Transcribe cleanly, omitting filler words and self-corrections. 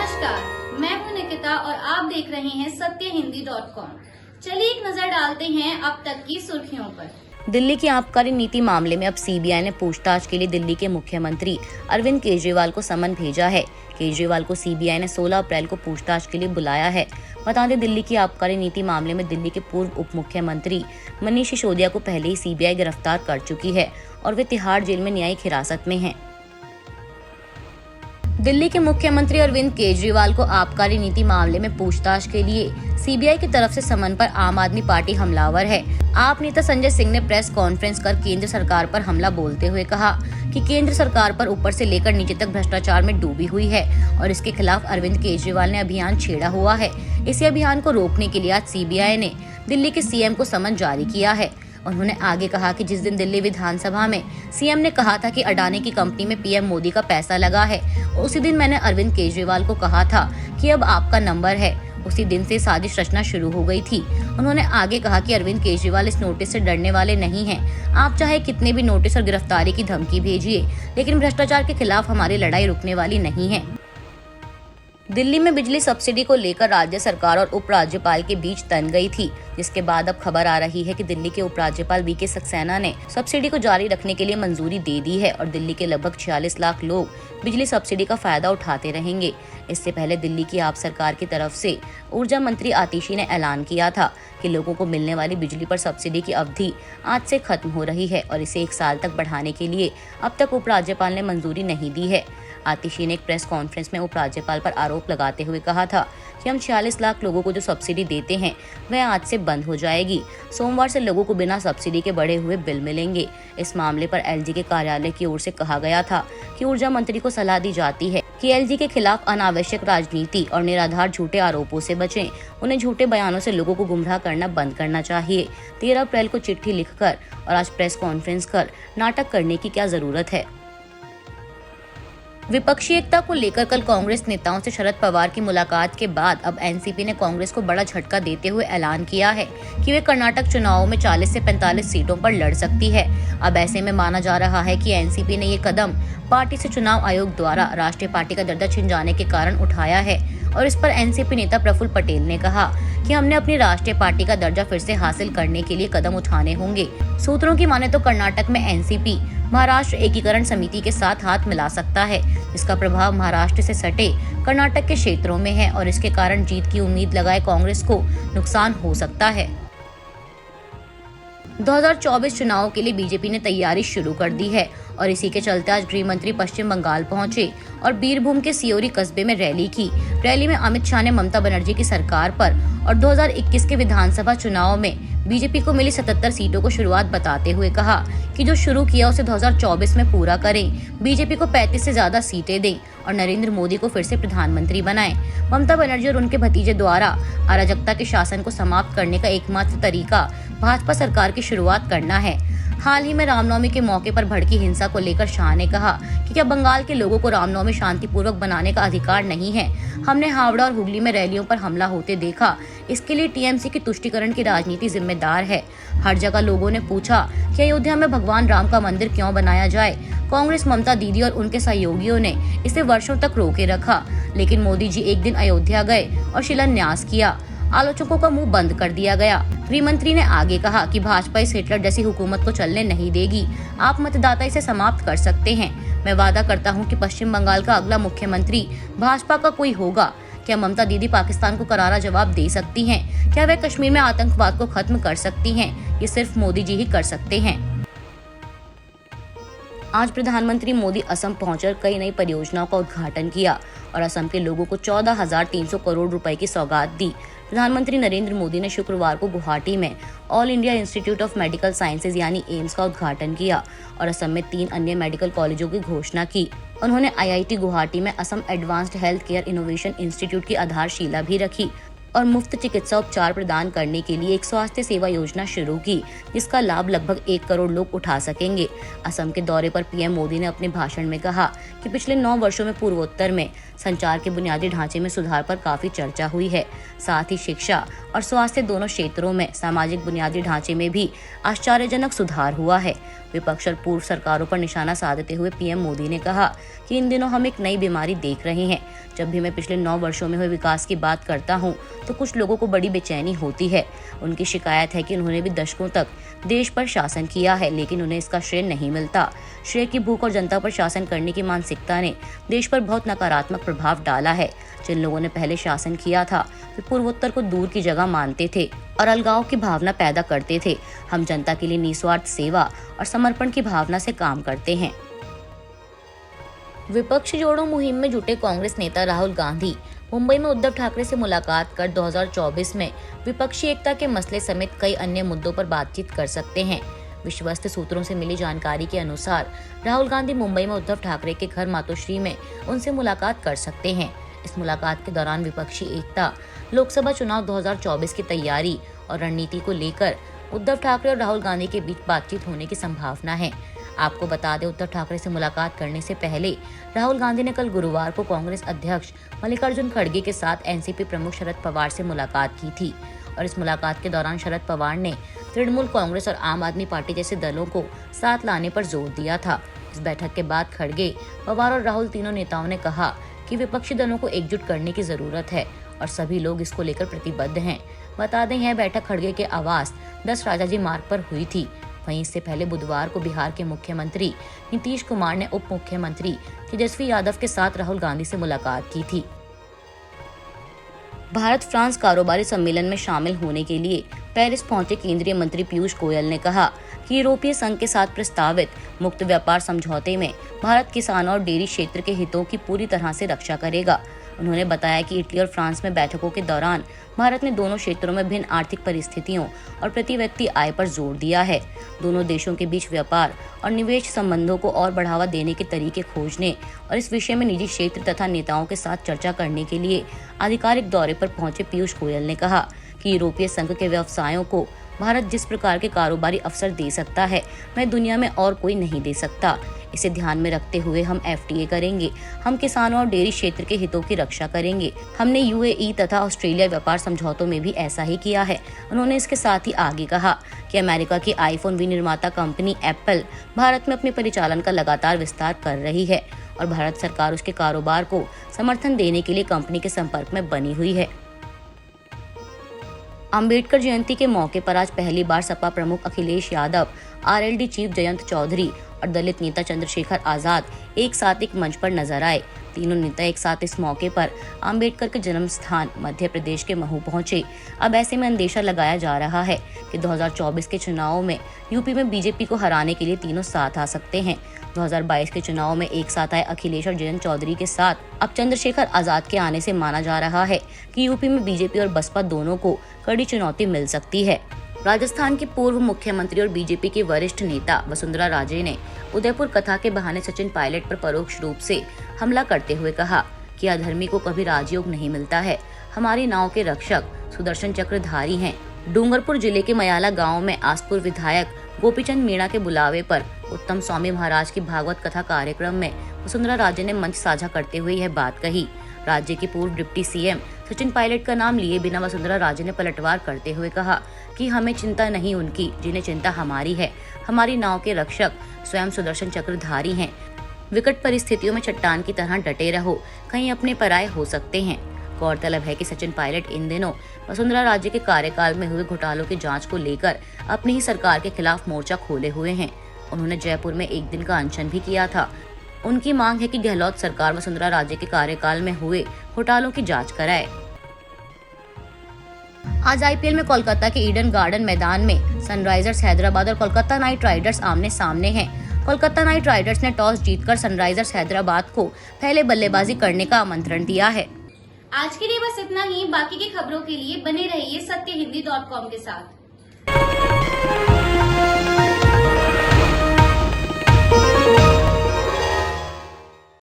नमस्कार, मैं हूं निकिता और आप देख रहे हैं सत्यहिंदी.com। चलिए एक नजर डालते हैं अब तक की सुर्खियों पर। दिल्ली की आबकारी नीति मामले में अब सीबीआई ने पूछताछ के लिए दिल्ली के मुख्यमंत्री अरविंद केजरीवाल को समन भेजा है। केजरीवाल को सीबीआई ने 16 अप्रैल को पूछताछ के लिए बुलाया है। बता दें, दिल्ली की आबकारी नीति मामले में दिल्ली के पूर्व उप मुख्यमंत्री मनीष सिसोदिया को पहले ही सीबीआई गिरफ्तार कर चुकी है और वे तिहाड़ जेल में न्यायिक हिरासत में हैं। दिल्ली के मुख्यमंत्री अरविंद केजरीवाल को आबकारी नीति मामले में पूछताछ के लिए सीबीआई की तरफ से समन पर आम आदमी पार्टी हमलावर है। आप नेता संजय सिंह ने प्रेस कॉन्फ्रेंस कर केंद्र सरकार पर हमला बोलते हुए कहा कि केंद्र सरकार पर ऊपर से लेकर नीचे तक भ्रष्टाचार में डूबी हुई है और इसके खिलाफ अरविंद केजरीवाल ने अभियान छेड़ा हुआ है। इसी अभियान को रोकने के लिए आज सीबीआई ने दिल्ली के सीएम को समन जारी किया है। उन्होंने आगे कहा कि जिस दिन दिल्ली विधानसभा में सीएम ने कहा था कि अडानी की कंपनी में पीएम मोदी का पैसा लगा है, उसी दिन मैंने अरविंद केजरीवाल को कहा था कि अब आपका नंबर है। उसी दिन से साजिश रचना शुरू हो गई थी। उन्होंने आगे कहा कि अरविंद केजरीवाल इस नोटिस से डरने वाले नहीं हैं। आप चाहे कितने भी नोटिस और गिरफ्तारी की धमकी भेजिए, लेकिन भ्रष्टाचार के खिलाफ हमारी लड़ाई रुकने वाली नहीं है। दिल्ली में बिजली सब्सिडी को लेकर राज्य सरकार और उपराज्यपाल के बीच तन गई थी, जिसके बाद अब खबर आ रही है कि दिल्ली के उपराज्यपाल वीके सक्सेना ने सब्सिडी को जारी रखने के लिए मंजूरी दे दी है और दिल्ली के लगभग 46 लाख लोग बिजली सब्सिडी का फायदा उठाते रहेंगे। इससे पहले दिल्ली की आप सरकार की तरफ से ऊर्जा मंत्री आतिशी ने ऐलान किया था कि लोगों को मिलने वाली बिजली पर सब्सिडी की अवधि आज से खत्म हो रही है और इसे 1 साल तक बढ़ाने के लिए अब तक उपराज्यपाल ने मंजूरी नहीं दी है। आतिशी ने एक प्रेस कॉन्फ्रेंस में उपराज्यपाल पर आरोप लगाते हुए कहा था कि हम 46 लाख लोगों को जो सब्सिडी देते हैं वह आज से बंद हो जाएगी। सोमवार से लोगों को बिना सब्सिडी के बढ़े हुए बिल मिलेंगे। इस मामले पर एलजी के कार्यालय की ओर से कहा गया था कि ऊर्जा मंत्री को सलाह दी जाती है कि एलजी के खिलाफ अनावश्यक राजनीति और निराधार झूठे आरोपों से बचें। उन्हें झूठे बयानों से लोगों को गुमराह करना बंद करना चाहिए। 13 अप्रैल को चिट्ठी लिखकर और आज प्रेस कॉन्फ्रेंस कर नाटक करने की क्या जरूरत है। विपक्षी एकता को लेकर कल कांग्रेस नेताओं से शरद पवार की मुलाकात के बाद अब एनसीपी ने कांग्रेस को बड़ा झटका देते हुए ऐलान किया है कि वे कर्नाटक चुनावों में 40 से 45 सीटों पर लड़ सकती है। अब ऐसे में माना जा रहा है कि एनसीपी ने ये कदम पार्टी से चुनाव आयोग द्वारा राष्ट्रीय पार्टी का दर्जा छिन जाने के कारण उठाया है और इस पर एनसीपी नेता प्रफुल्ल पटेल ने कहा कि हमने अपनी राष्ट्रीय पार्टी का दर्जा फिर से हासिल करने के लिए कदम उठाने होंगे। सूत्रों की माने तो कर्नाटक में एनसीपी महाराष्ट्र एकीकरण समिति के साथ हाथ मिला सकता है, जिसका प्रभाव महाराष्ट्र से सटे कर्नाटक के क्षेत्रों में है और इसके कारण जीत की उम्मीद लगाए कांग्रेस को नुकसान हो सकता है। 2024 चुनाव के लिए बीजेपी ने तैयारी शुरू कर दी है और इसी के चलते आज गृह मंत्री पश्चिम बंगाल पहुंचे और बीरभूम के सियोरी कस्बे में रैली की। रैली में अमित शाह ने ममता बनर्जी की सरकार पर और 2021 के विधानसभा चुनाव में बीजेपी को मिली 77 सीटों को शुरुआत बताते हुए कहा कि जो शुरू किया उसे 2024 में पूरा करें, बीजेपी को 35 से ज्यादा सीटें दें और नरेंद्र मोदी को फिर से प्रधानमंत्री बनाएं। ममता बनर्जी और उनके भतीजे द्वारा अराजकता के शासन को समाप्त करने का एकमात्र तरीका भाजपा सरकार की शुरुआत करना है। हाल ही में रामनवमी के मौके पर भड़की हिंसा को लेकर शाह ने कहा कि क्या बंगाल के लोगों को रामनवमी शांतिपूर्वक बनाने का अधिकार नहीं है। हमने हावड़ा और हुगली में रैलियों पर हमला होते देखा, इसके लिए टीएमसी की तुष्टीकरण की राजनीति जिम्मेदार है। हर जगह लोगों ने पूछा कि अयोध्या में भगवान राम का मंदिर क्यों बनाया जाए। कांग्रेस, ममता दीदी और उनके सहयोगियों ने इसे वर्षों तक रोके रखा, लेकिन मोदी जी एक दिन अयोध्या गए और शिलान्यास किया। आलोचकों का मुंह बंद कर दिया गया। गृह मंत्री ने आगे कहा कि भाजपा इस हिटलर जैसी हुकूमत को चलने नहीं देगी। आप मतदाता इसे समाप्त कर सकते हैं। मैं वादा करता हूं कि पश्चिम बंगाल का अगला मुख्यमंत्री भाजपा का कोई होगा। क्या ममता दीदी पाकिस्तान को करारा जवाब दे सकती हैं? क्या वे कश्मीर में आतंकवाद को खत्म कर सकती हैं? ये सिर्फ मोदी जी ही कर सकते हैं। आज प्रधानमंत्री मोदी असम पहुंचकर कई नई परियोजनाओं का उद्घाटन किया और असम के लोगों को 14,300 करोड़ रुपए की सौगात दी। प्रधानमंत्री नरेंद्र मोदी ने शुक्रवार को गुवाहाटी में all India institute of medical sciences यानी एम्स का उद्घाटन किया और असम में 3 अन्य मेडिकल कॉलेजों की घोषणा की। उन्होंने आईआईटी गुवाहाटी में Assam advanced health care innovation institute की आधारशिला भी रखी और मुफ्त चिकित्सा उपचार प्रदान करने के लिए एक स्वास्थ्य सेवा योजना शुरू की, जिसका लाभ लगभग 1 करोड़ लोग उठा सकेंगे। असम के दौरे पर पीएम मोदी ने अपने भाषण में कहा कि पिछले 9 वर्षों में पूर्वोत्तर में संचार के बुनियादी ढांचे में सुधार पर काफी चर्चा हुई है। साथ ही शिक्षा और स्वास्थ्य दोनों क्षेत्रों में सामाजिक बुनियादी ढांचे में भी आश्चर्यजनक सुधार हुआ है। विपक्ष और पूर्व सरकारों पर निशाना साधते हुए पीएम मोदी ने कहा कि कि इन दिनों हम एक नई बीमारी देख रहे हैं। जब भी मैं पिछले 9 वर्षों में हुए विकास की बात करता हूं, तो कुछ लोगों को बड़ी बेचैनी होती है। उनकी शिकायत है कि उन्होंने भी दशकों तक देश पर शासन किया है, लेकिन उन्हें इसका श्रेय नहीं मिलता। श्रेय की भूख और जनता पर शासन करने की मानसिकता ने देश पर बहुत नकारात्मक प्रभाव डाला है। जिन लोगों ने पहले शासन किया था, वे पूर्वोत्तर को दूर की जगह मानते थे और अलगाव की भावना पैदा करते थे। हम जनता के लिए निस्वार्थ सेवा और समर्पण की भावना से काम करते हैं। विपक्ष जोड़ो मुहिम में जुटे कांग्रेस नेता राहुल गांधी मुंबई में उद्धव ठाकरे से मुलाकात कर 2024 में विपक्षी एकता के मसले समेत कई अन्य मुद्दों पर बातचीत कर सकते हैं। विश्वस्त सूत्रों से मिली जानकारी के अनुसार राहुल गांधी मुंबई में उद्धव ठाकरे के घर मातोश्री में उनसे मुलाकात कर सकते हैं। इस मुलाकात के दौरान विपक्षी एकता, लोकसभा चुनाव 2024 की तैयारी और रणनीति को लेकर उद्धव ठाकरे और राहुल गांधी के बीच बातचीत होने की संभावना है। आपको बता दें, उद्धव ठाकरे से मुलाकात करने से पहले राहुल गांधी ने कल गुरुवार को कांग्रेस अध्यक्ष मल्लिकार्जुन खड़गे के साथ एनसीपी प्रमुख शरद पवार से मुलाकात की थी और इस मुलाकात के दौरान शरद पवार ने तृणमूल कांग्रेस और आम आदमी पार्टी जैसे दलों को साथ लाने पर जोर दिया था। इस बैठक के बाद खड़गे, पवार और राहुल तीनों नेताओं ने कहा कि विपक्षी दलों को एकजुट करने की जरूरत है और सभी लोग इसको लेकर प्रतिबद्ध हैं। बता दें, यह बैठक खड़गे के आवास 10 राजाजी मार्ग पर हुई थी। वहीं इससे पहले बुधवार को बिहार के मुख्यमंत्री नीतीश कुमार ने उप मुख्यमंत्री तेजस्वी यादव के साथ राहुल गांधी से मुलाकात की थी। भारत फ्रांस कारोबारी सम्मेलन में शामिल होने के लिए पेरिस पहुंचे केंद्रीय मंत्री पीयूष गोयल ने कहा कि यूरोपीय संघ के साथ प्रस्तावित मुक्त व्यापार समझौते में भारत किसानों और डेयरी क्षेत्र के हितों की पूरी तरह से रक्षा करेगा। उन्होंने बताया कि इटली और फ्रांस में बैठकों के दौरान भारत ने दोनों क्षेत्रों में भिन्न आर्थिक परिस्थितियों और प्रति व्यक्ति आय पर जोर दिया है। दोनों देशों के बीच व्यापार और निवेश संबंधों को और बढ़ावा देने के तरीके खोजने और इस विषय में निजी क्षेत्र तथा नेताओं के साथ चर्चा करने के लिए आधिकारिक दौरे पर पहुंचे पीयूष गोयल ने कहा कि यूरोपीय संघ के व्यवसायों को भारत जिस प्रकार के कारोबारी अवसर दे सकता है, वह दुनिया में और कोई नहीं दे सकता। इसे ध्यान में रखते हुए हम FTA करेंगे। हम किसानों और डेयरी क्षेत्र के हितों की रक्षा करेंगे। हमने UAE तथा ऑस्ट्रेलिया व्यापार समझौतों में भी ऐसा ही किया है। उन्होंने इसके साथ ही आगे कहा कि अमेरिका की आईफोन विनिर्माता कंपनी एप्पल भारत में अपने परिचालन का लगातार विस्तार कर रही है और भारत सरकार उसके कारोबार को समर्थन देने के लिए कंपनी के संपर्क में बनी हुई है। अंबेडकर जयंती के मौके पर आज पहली बार सपा प्रमुख अखिलेश यादव, RLD चीफ जयंत चौधरी और दलित नेता चंद्रशेखर आजाद एक साथ एक मंच पर नजर आए। तीनों नेता एक साथ इस मौके पर अंबेडकर के जन्म स्थान मध्य प्रदेश के महू पहुंचे। अब ऐसे में अंदेशा लगाया जा रहा है कि 2024 के चुनाव में यूपी में बीजेपी को हराने के लिए तीनों साथ आ सकते हैं। 2022 के चुनाव में एक साथ आए अखिलेश और जयंत चौधरी के साथ अब चंद्रशेखर आजाद के आने से माना जा रहा है कि यूपी में बीजेपी और बसपा दोनों को कड़ी चुनौती मिल सकती है। राजस्थान की पूर्व मुख्यमंत्री और बीजेपी के वरिष्ठ नेता वसुंधरा राजे ने उदयपुर कथा के बहाने सचिन पायलट पर परोक्ष रूप से हमला करते हुए कहा कि अधर्मी को कभी राजयोग नहीं मिलता है। हमारी नाव के रक्षक सुदर्शन चक्रधारी हैं। डूंगरपुर जिले के मयाला गांव में आसपुर विधायक गोपीचंद मीणा के बुलावे पर उत्तम स्वामी महाराज की भागवत कथा कार्यक्रम में वसुंधरा राजे ने मंच साझा करते हुए यह बात कही। राज्य के पूर्व डिप्टी CM सचिन पायलट का नाम लिए बिना वसुंधरा राजे ने पलटवार करते हुए कहा कि हमें चिंता नहीं उनकी, जिन्हें चिंता हमारी है। हमारी नाव के रक्षक स्वयं सुदर्शन चक्रधारी हैं। विकट परिस्थितियों में चट्टान की तरह डटे रहो, कहीं अपने पराये हो सकते हैं। गौरतलब है कि सचिन पायलट इन दिनों वसुंधरा राजे के कार्यकाल में हुए घोटालों की जांच को लेकर अपनी ही सरकार के खिलाफ मोर्चा खोले हुए हैं। उन्होंने जयपुर में एक दिन का अनशन भी किया था। उनकी मांग है कि गहलोत सरकार वसुंधरा राजे के कार्यकाल में हुए घोटालों की जांच कराए। आज IPL में कोलकाता के ईडन गार्डन मैदान में सनराइजर्स हैदराबाद और कोलकाता नाइट राइडर्स आमने सामने हैं। कोलकाता नाइट राइडर्स ने टॉस जीतकर सनराइजर्स हैदराबाद को पहले बल्लेबाजी करने का आमंत्रण दिया है। आज के लिए बस इतना ही। बाकी की खबरों के लिए बने रहिए सत्यहिंदी.com के साथ।